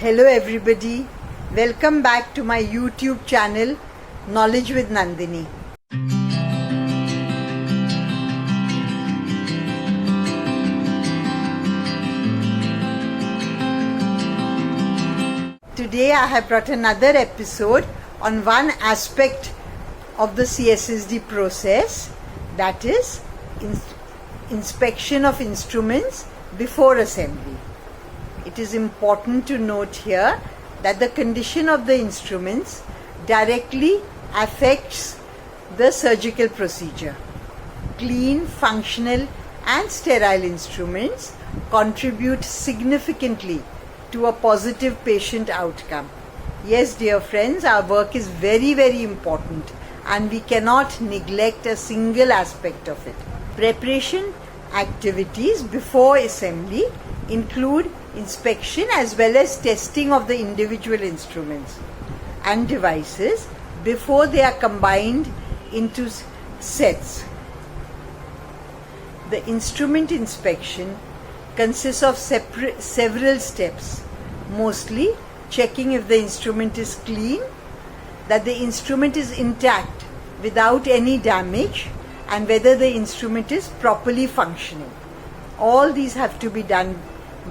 Hello everybody, welcome back to my YouTube channel Knowledge with Nandini. Today I have brought another episode on one aspect of the CSSD process, that is inspection of instruments before assembly. It is important to note here that the condition of the instruments directly affects the surgical procedure. Clean, functional and sterile instruments contribute significantly to a positive patient outcome. Yes, dear friends, our work is very important and we cannot neglect a single aspect of it. Preparation activities before assembly include inspection as well as testing of the individual instruments and devices before they are combined into sets. The instrument inspection consists of several steps, mostly checking if the instrument is clean, that the instrument is intact without any damage, and whether the instrument is properly functioning. All these have to be done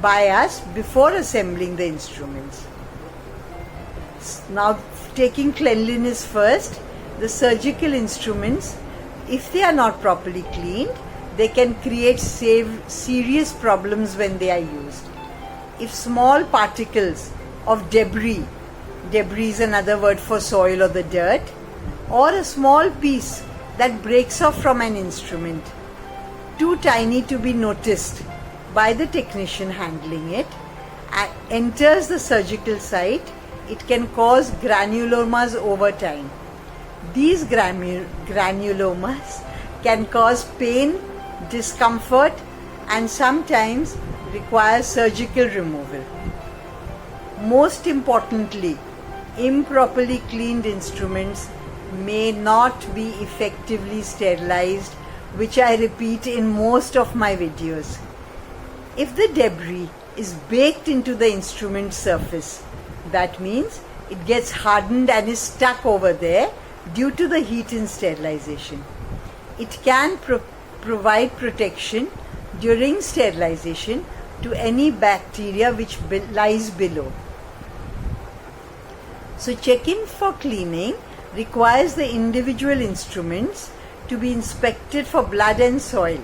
by us before assembling the instruments. Now, taking cleanliness first, the surgical instruments, if they are not properly cleaned, they can create serious problems when they are used. If small particles of debris is another word for soil or the dirt, or a small piece that breaks off from an instrument, too tiny to be noticed by the technician handling it, enters the surgical site, it can cause granulomas over time. These granulomas can cause pain, discomfort and sometimes require surgical removal. Most importantly, improperly cleaned instruments may not be effectively sterilized, which I repeat in most of my videos. If the debris is baked into the instrument surface, that means it gets hardened and is stuck over there due to the heat in sterilization. It can provide protection during sterilization to any bacteria which lies below. So checking for cleaning requires the individual instruments to be inspected for blood and soil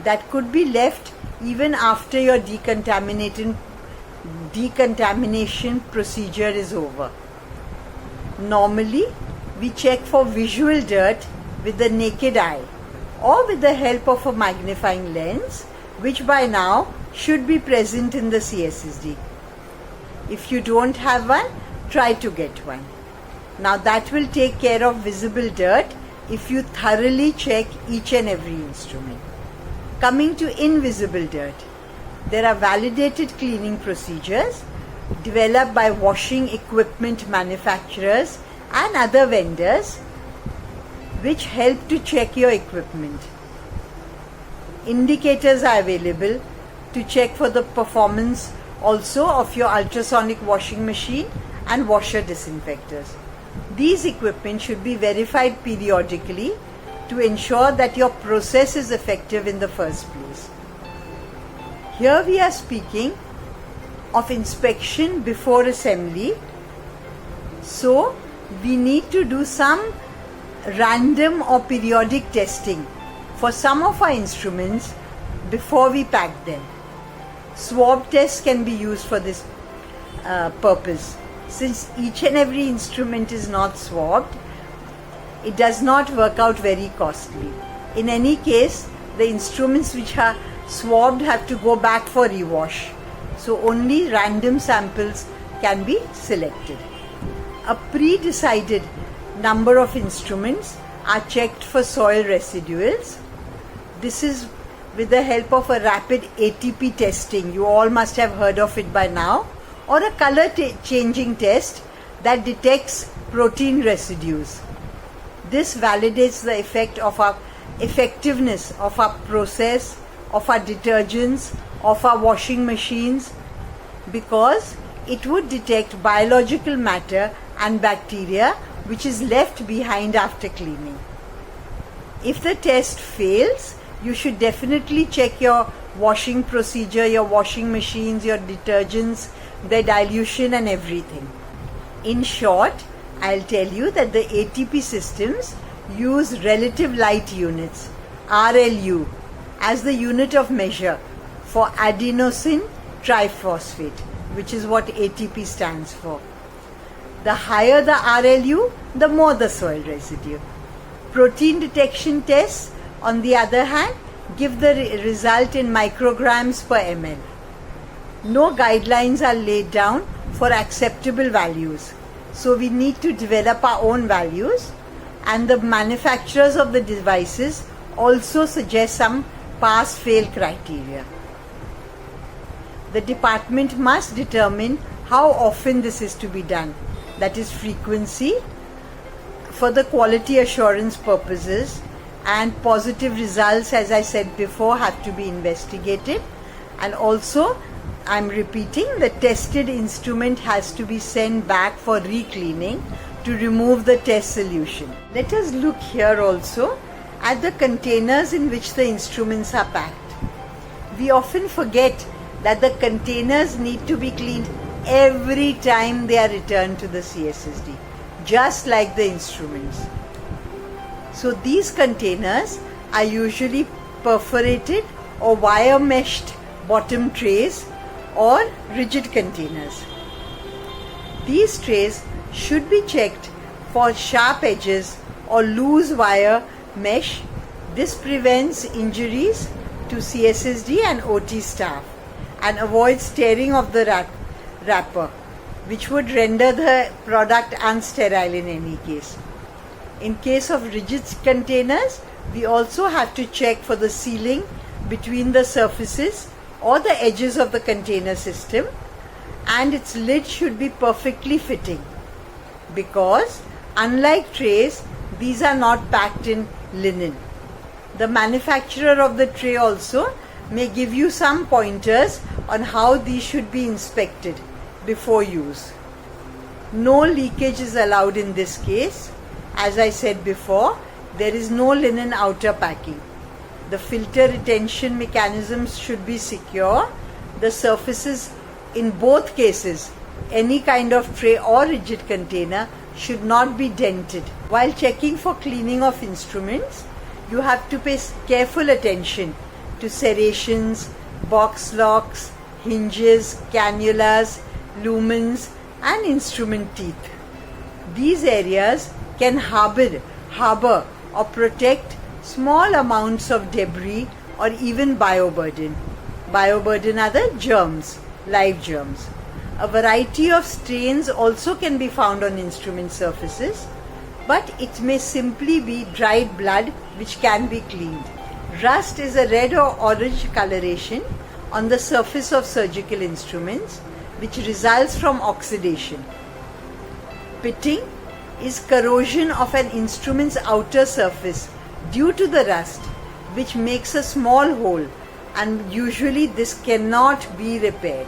that could be left even after your decontamination procedure is over. Normally, we check for visual dirt with the naked eye or with the help of a magnifying lens, which by now should be present in the CSSD. If you don't have one, try to get one. Now that will take care of visible dirt if you thoroughly check each and every instrument. Coming to invisible dirt, there are validated cleaning procedures developed by washing equipment manufacturers and other vendors which help to check your equipment. Indicators are available to check for the performance also of your ultrasonic washing machine and washer disinfectors. These equipment should be verified periodically to ensure that your process is effective in the first place. Here we are speaking of inspection before assembly. So we need to do some random or periodic testing for some of our instruments before we pack them. Swab tests can be used for this purpose. Since each and every instrument is not swabbed, it does not work out very costly. In any case, the instruments which are swabbed have to go back for rewash. So only random samples can be selected. A pre-decided number of instruments are checked for soil residuals. This is with the help of a rapid ATP testing. You all must have heard of it by now. Or a color changing test that detects protein residues. This validates the effectiveness of our process, of our detergents, of our washing machines, because it would detect biological matter and bacteria which is left behind after cleaning. If the test fails, you should definitely check your washing procedure, your washing machines, your detergents, their dilution and everything. In short, I'll tell you that the ATP systems use relative light units, RLU, as the unit of measure for adenosine triphosphate, which is what ATP stands for. The higher the RLU, the more the soil residue. Protein detection tests, on the other hand, give the result in micrograms per ml. No guidelines are laid down for acceptable values. So we need to develop our own values, and the manufacturers of the devices also suggest some pass-fail criteria. The department must determine how often this is to be done, that is frequency, for the quality assurance purposes, and positive results, as I said before, have to be investigated. And also, I'm repeating, the tested instrument has to be sent back for re-cleaning to remove the test solution. Let us look here also at the containers in which the instruments are packed. We often forget that the containers need to be cleaned every time they are returned to the CSSD, just like the instruments. So these containers are usually perforated or wire meshed bottom trays or rigid containers. These trays should be checked for sharp edges or loose wire mesh. This prevents injuries to CSSD and OT staff and avoids tearing of the wrapper, which would render the product unsterile in any case. In case of rigid containers, we also have to check for the sealing between the surfaces or the edges of the container system, and its lid should be perfectly fitting, because unlike trays, these are not packed in linen. The manufacturer of the tray also may give you some pointers on how these should be inspected before use. No leakage is allowed in this case. As I said before, there is no linen outer packing. The filter retention mechanisms should be secure. The surfaces in both cases, any kind of tray or rigid container, should not be dented. While checking for cleaning of instruments, you have to pay careful attention to serrations, box locks, hinges, cannulas, lumens and instrument teeth. These areas can harbor or protect small amounts of debris or even bioburden. Bioburden are the germs, live germs. A variety of stains also can be found on instrument surfaces, but it may simply be dried blood which can be cleaned. Rust is a red or orange coloration on the surface of surgical instruments which results from oxidation. Pitting is corrosion of an instrument's outer surface due to the rust, which makes a small hole, and usually this cannot be repaired.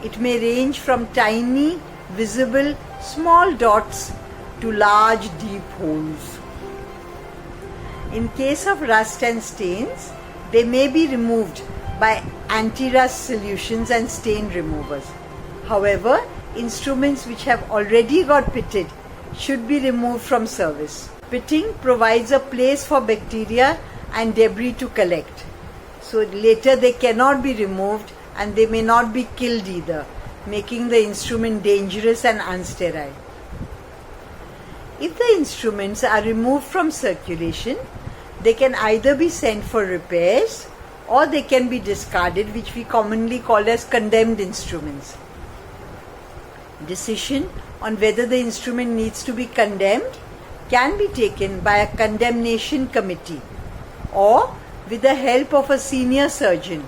It may range from tiny, visible, small dots to large, deep holes. In case of rust and stains, they may be removed by anti-rust solutions and stain removers. However, instruments which have already got pitted should be removed from service. Pitting provides a place for bacteria and debris to collect. So later they cannot be removed and they may not be killed either, making the instrument dangerous and unsterile. If the instruments are removed from circulation, they can either be sent for repairs or they can be discarded, which we commonly call as condemned instruments. Decision on whether the instrument needs to be condemned can be taken by a condemnation committee or with the help of a senior surgeon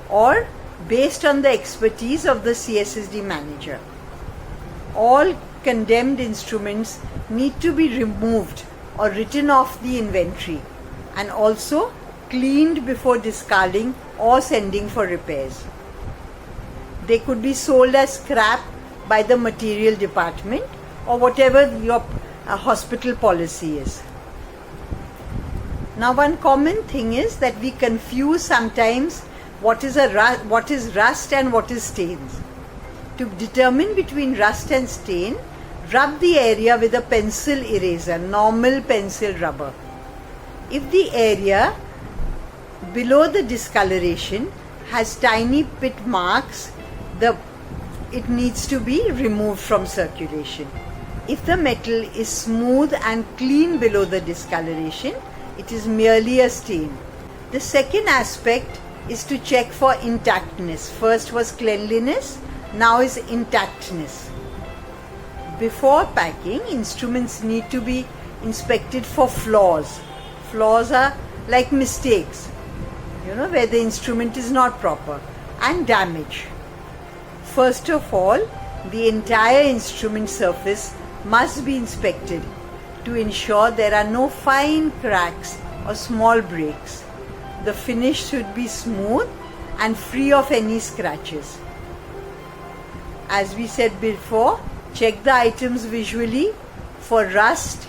or based on the expertise of the CSSD manager. All condemned instruments need to be removed or written off the inventory and also cleaned before discarding or sending for repairs. they could be sold as scrap by the material department or whatever your hospital policy is. Now, one common thing is that we confuse sometimes what is rust and what is stains. To determine between rust and stain, rub the area with a pencil eraser, normal pencil rubber. If the area below the discoloration has tiny pit marks, it needs to be removed from circulation. If the metal is smooth and clean below the discoloration, it is merely a stain. The second aspect is to check for intactness. First was cleanliness, now is intactness. Before packing, instruments need to be inspected for flaws. Flaws are like mistakes, where the instrument is not proper, and damage. First of all, the entire instrument surface must be inspected to ensure there are no fine cracks or small breaks. The finish should be smooth and free of any scratches. As we said before, check the items visually for rust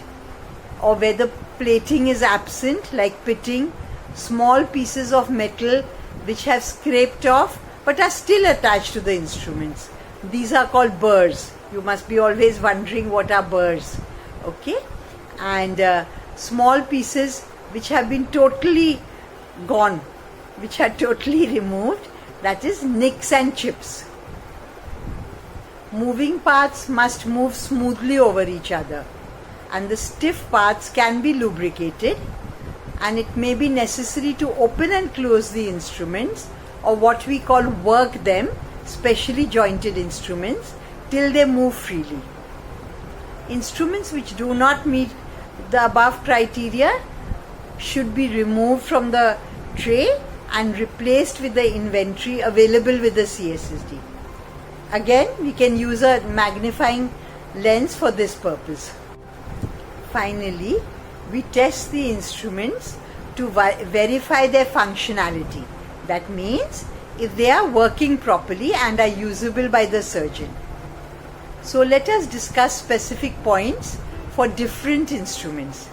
or where the plating is absent, like pitting, small pieces of metal which have scraped off but are still attached to the instruments. These are called burrs. You must be always wondering what are burrs. Okay? And small pieces which have been totally gone, which are totally removed, that is nicks and chips. Moving parts must move smoothly over each other, and the stiff parts can be lubricated, and it may be necessary to open and close the instruments, or what we call work them, specially jointed instruments, till they move freely. Instruments which do not meet the above criteria should be removed from the tray and replaced with the inventory available with the CSSD. Again, we can use a magnifying lens for this purpose. Finally, we test the instruments to verify their functionality. That means if they are working properly and are usable by the surgeon. So let us discuss specific points for different instruments.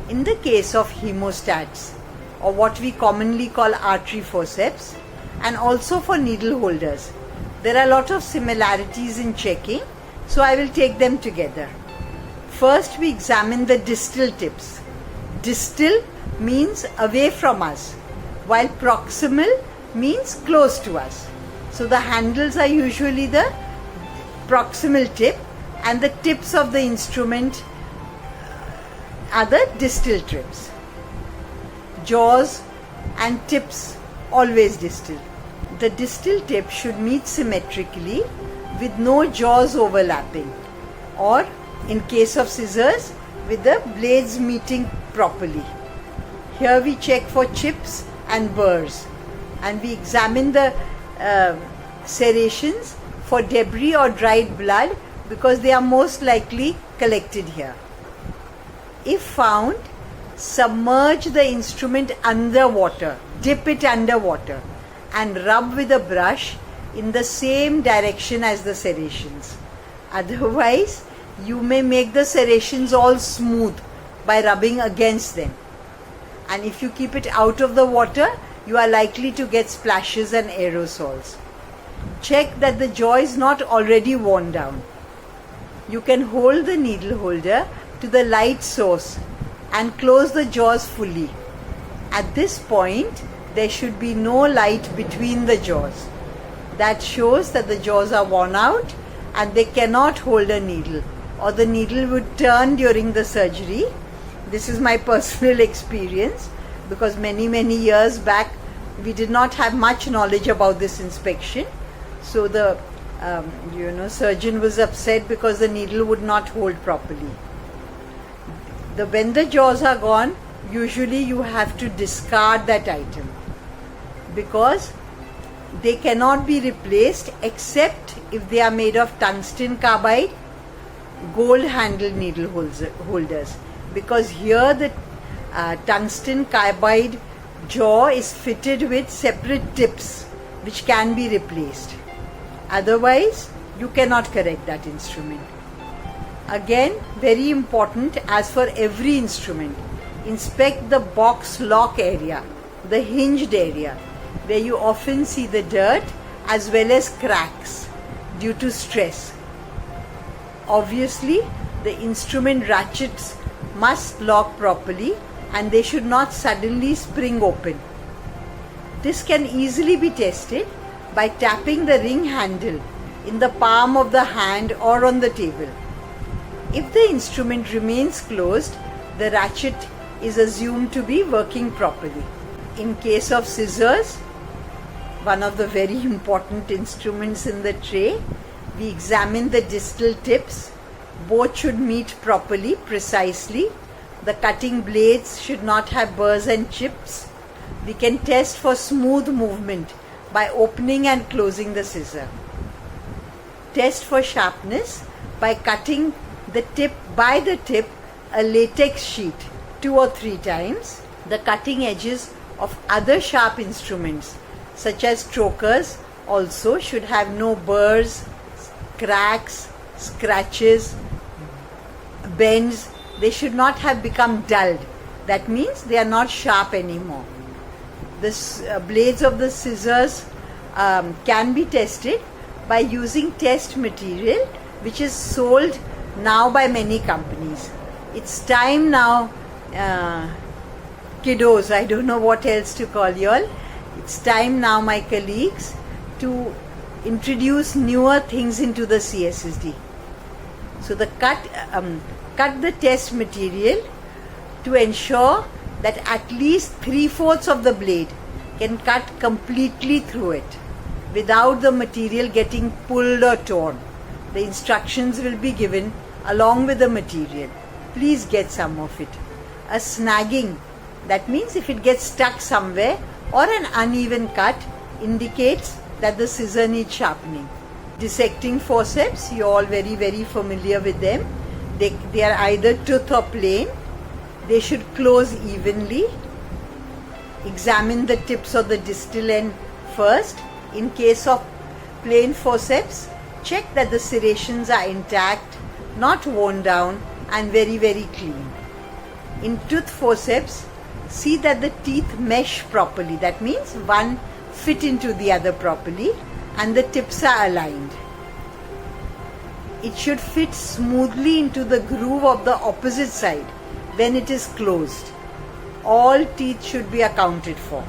In the case of hemostats, or what we commonly call artery forceps, and also for needle holders, there are a lot of similarities in checking, so I will take them together. First, we examine the distal tips. Distal means away from us, while proximal means close to us. So the handles are usually the proximal tip, and the tips of the instrument are the distal tips. Jaws and tips always distal. The distal tip should meet symmetrically with no jaws overlapping, or in case of scissors, with the blades meeting properly. Here we check for chips and burrs, and we examine the serrations for debris or dried blood, because they are most likely collected here. If found, submerge the instrument under water, dip it under water, and rub with a brush in the same direction as the serrations. Otherwise, you may make the serrations all smooth by rubbing against them. And if you keep it out of the water, you are likely to get splashes and aerosols. Check that the jaw is not already worn down. You can hold the needle holder to the light source and close the jaws fully. At this point, there should be no light between the jaws. That shows that the jaws are worn out and they cannot hold a needle, or the needle would turn during the surgery. This is my personal experience, because many years back we did not have much knowledge about this inspection. So the surgeon was upset because the needle would not hold properly. When the jaws are gone, usually you have to discard that item, because they cannot be replaced except if they are made of tungsten carbide, gold handled needle holders, because here the tungsten carbide jaw is fitted with separate tips which can be replaced. Otherwise, you cannot correct that instrument. Again, very important, as for every instrument, inspect the box lock area, the hinged area, where you often see the dirt as well as cracks due to stress. Obviously, the instrument ratchets must lock properly and they should not suddenly spring open. This can easily be tested by tapping the ring handle in the palm of the hand or on the table. If the instrument remains closed, the ratchet is assumed to be working properly. In case of scissors, one of the very important instruments in the tray, we examine the distal tips. Both should meet properly, precisely. The cutting blades should not have burrs and chips. We can test for smooth movement by opening and closing the scissor. Test for sharpness by cutting the tip by the tip a latex sheet 2 or 3 times. The cutting edges of other sharp instruments such as strokers also should have no burrs, cracks, scratches, bends. They should not have become dulled. That means they are not sharp anymore. The blades of the scissors can be tested by using test material which is sold now by many companies. It's time now, kiddos, I don't know what else to call you all. It's time now, my colleagues, to introduce newer things into the CSSD. So cut the test material to ensure that at least 3/4 of the blade can cut completely through it without the material getting pulled or torn. The instructions will be given along with the material. Please get some of it. A snagging, that means if it gets stuck somewhere, or an uneven cut indicates that the scissor needs sharpening. Dissecting forceps, you're all very, very familiar with them. They are either tooth or plain. They should close evenly. Examine the tips of the distal end first. In case of plain forceps, check that the serrations are intact, not worn down, and very, very clean. In tooth forceps, see that the teeth mesh properly. That means one fit into the other properly and the tips are aligned. It should fit smoothly into the groove of the opposite side when it is closed. All teeth should be accounted for.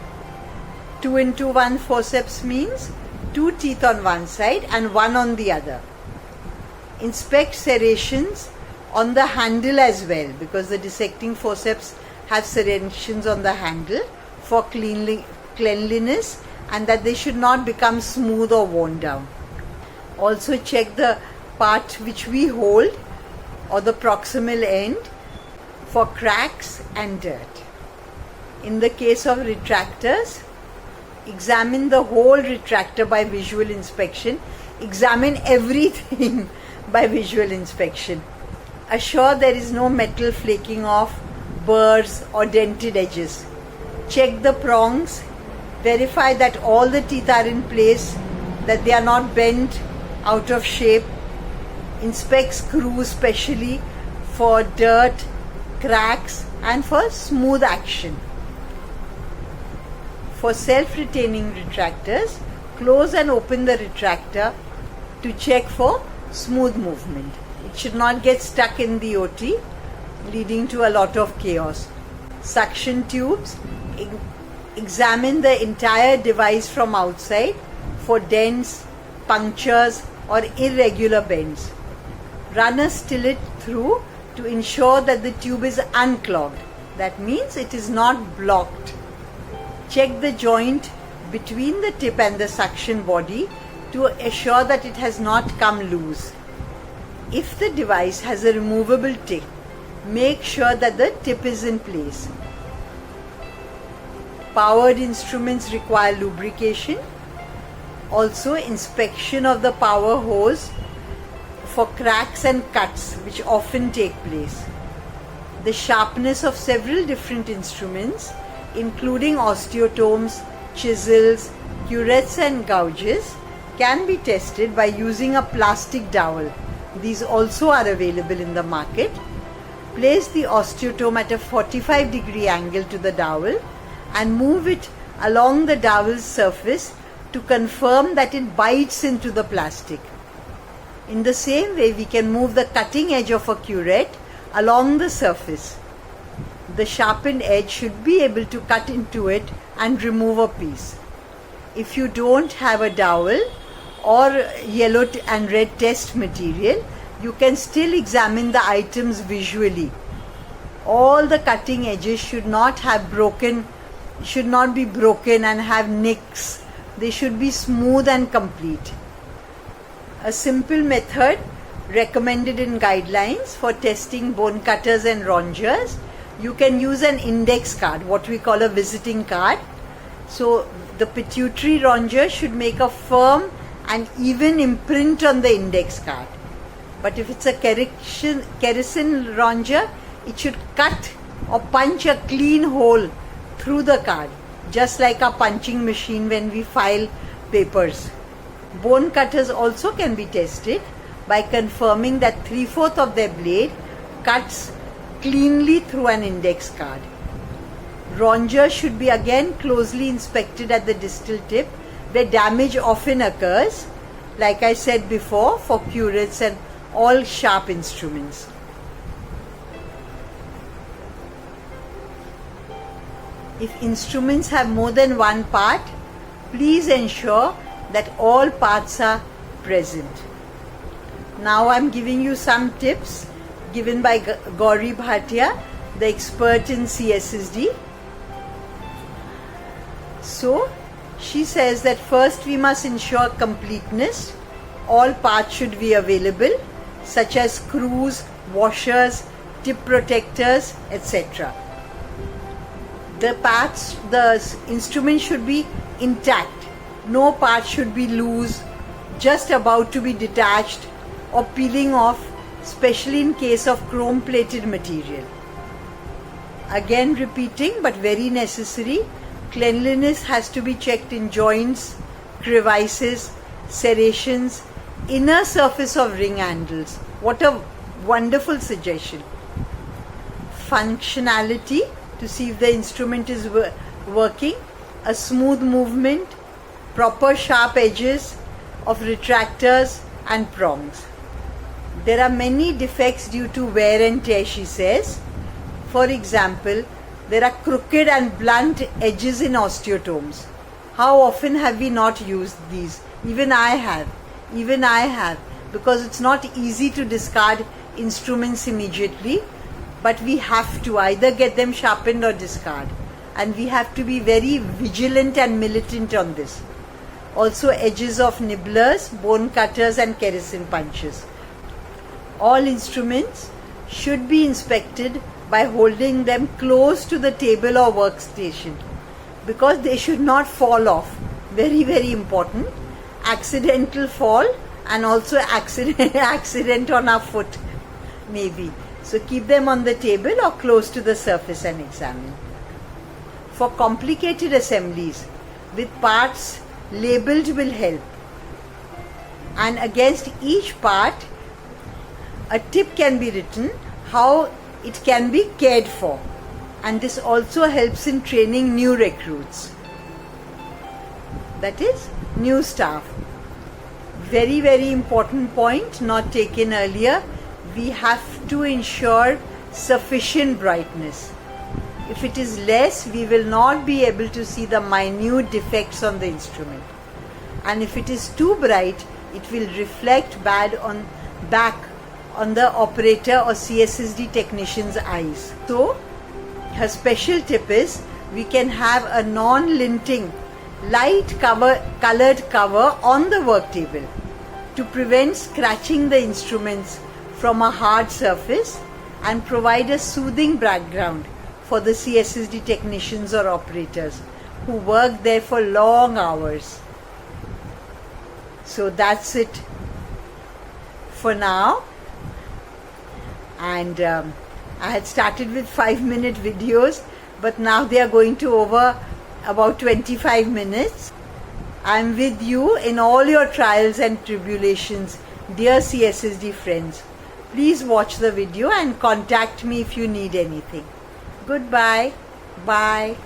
2-into-1 forceps means 2 teeth on one side and 1 on the other. Inspect serrations on the handle as well, because the dissecting forceps have serrations on the handle for cleanliness, and that they should not become smooth or worn down. Also check the part which we hold or the proximal end for cracks and dirt. In the case of retractors, examine the whole retractor by visual inspection. Examine everything by visual inspection. Assure there is no metal flaking off, burrs or dented edges. Check the prongs. Verify that all the teeth are in place, that they are not bent out of shape. Inspect screws specially for dirt, cracks and for smooth action. For self-retaining retractors, close and open the retractor to check for smooth movement. It should not get stuck in the OT, leading to a lot of chaos. Suction tubes, examine the entire device from outside for dents, punctures or irregular bends. Run a stillet through to ensure that the tube is unclogged. That means it is not blocked. Check the joint between the tip and the suction body to assure that it has not come loose. If the device has a removable tip, make sure that the tip is in place. Powered instruments require lubrication. Also, inspection of the power hose for cracks and cuts which often take place. The sharpness of several different instruments, including osteotomes, chisels, curettes and gouges, can be tested by using a plastic dowel. These also are available in the market. Place the osteotome at a 45-degree angle to the dowel and move it along the dowel's surface to confirm that it bites into the plastic. In the same way, we can move the cutting edge of a curette along the surface. The sharpened edge should be able to cut into it and remove a piece. If you don't have a dowel or yellow and red test material, you can still examine the items visually. All the cutting edges should not be broken and have nicks. They should be smooth and complete. A simple method recommended in guidelines for testing bone cutters and rongeurs, you can use an index card, what we call a visiting card. So the pituitary ronger should make a firm and even imprint on the index card. But if it's a kerosene ronger, it should cut or punch a clean hole through the card, just like a punching machine when we file papers. Bone cutters also can be tested by confirming that 3/4 of their blade cuts cleanly through an index card. Rongers should be again closely inspected at the distal tip, where damage often occurs, like I said before, for curettes and all sharp instruments. If instruments have more than one part, please ensure that all parts are present. Now I am giving you some tips given by Gauri Bhatia, the expert in CSSD. So, she says that first we must ensure completeness. All parts should be available, such as screws, washers, tip protectors, etc. The instrument should be intact. No part should be loose, just about to be detached or peeling off, especially in case of chrome-plated material. Again repeating, but very necessary, cleanliness has to be checked in joints, crevices, serrations, inner surface of ring handles. What a wonderful suggestion. Functionality, to see if the instrument is working, a smooth movement, proper sharp edges of retractors and prongs. There are many defects due to wear and tear, she says. For example, there are crooked and blunt edges in osteotomes. How often have we not used these? Even I have, because it's not easy to discard instruments immediately, but we have to either get them sharpened or discard. And we have to be very vigilant and militant on this. Also edges of nibblers, bone cutters and kerosene punches. All instruments should be inspected by holding them close to the table or workstation, because they should not fall off. Very, very important. Accidental fall and also accident on our foot maybe. So keep them on the table or close to the surface and examine. For complicated assemblies with parts labeled will help. And against each part, a tip can be written how it can be cared for. And this also helps in training new recruits. That is, new staff. Very, very important point not taken earlier. We have to ensure sufficient brightness. If it is less, we will not be able to see the minute defects on the instrument. And if it is too bright, it will reflect back on the operator or CSSD technician's eyes. So, her special tip is we can have a non-linting light colored cover on the work table to prevent scratching the instruments from a hard surface and provide a soothing background for the CSSD technicians or operators who work there for long hours. So that's it for now. And I had started with 5-minute videos, but now they are going to over about 25 minutes. I'm with you in all your trials and tribulations, dear CSSD friends. Please watch the video and contact me if you need anything. Goodbye. Bye.